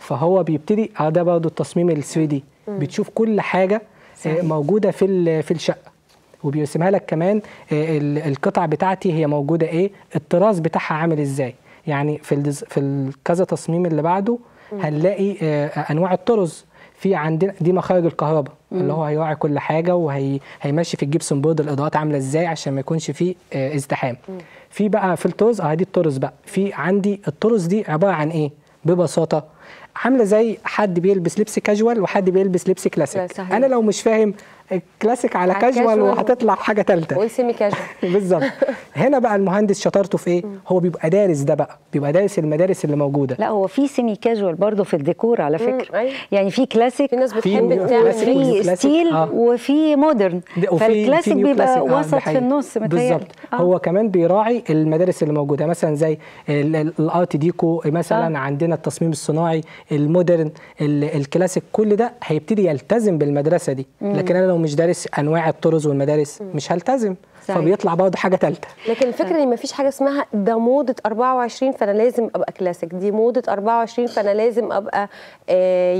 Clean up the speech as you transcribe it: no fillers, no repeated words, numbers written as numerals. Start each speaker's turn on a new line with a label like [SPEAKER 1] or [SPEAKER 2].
[SPEAKER 1] فهو بيبتدي ده برضه التصميم السويدي، بتشوف كل حاجه موجوده في الشقه، وبيرسمها لك كمان القطع بتاعتي هي موجوده ايه، الطراز بتاعها عامل ازاي. يعني في كذا تصميم اللي بعده هنلاقي انواع الطرز. في عندنا دي مخارج الكهرباء اللي هو هيراعي كل حاجه وهيمشي في الجبسون بورد الاضاءات عامله ازاي عشان ما يكونش فيه ازدحام. في بقى في الطرز دي الطرز بقى، في عندي الطرز دي عباره عن ايه ببساطه، عامله زي حد بيلبس لبس كاجوال وحد بيلبس لبس كلاسيك. انا لو مش فاهم كلاسيك على كاجوال وهتطلع حاجه ثالثه
[SPEAKER 2] والسيمي كاجوال
[SPEAKER 1] بالظبط. هنا بقى المهندس شطارته في ايه؟ هو بيبقى دارس ده بقى، بيبقى دارس المدارس اللي موجوده.
[SPEAKER 3] لا هو في سيمي كاجوال برضه في الديكور على فكره. يعني في كلاسيك،
[SPEAKER 2] في ناس بتحب تعمل
[SPEAKER 3] في ستيل وفي مودرن، فالكلاسيك بيبقى وسط في النص
[SPEAKER 1] بالظبط. هو كمان بيراعي المدارس اللي موجوده، مثلا زي الارت ديكو مثلا، عندنا التصميم الصناعي، المودرن، الكلاسيك، كل ده هيبتدي يلتزم بالمدرسه دي. لكن انا لو مش دارس انواع الطرز والمدارس مش هلتزم، فبيطلع برضه حاجه ثالثه.
[SPEAKER 2] لكن الفكره ان مفيش حاجه اسمها ده موضه 24 فانا لازم ابقى كلاسيك، دي موضه 24 فانا لازم ابقى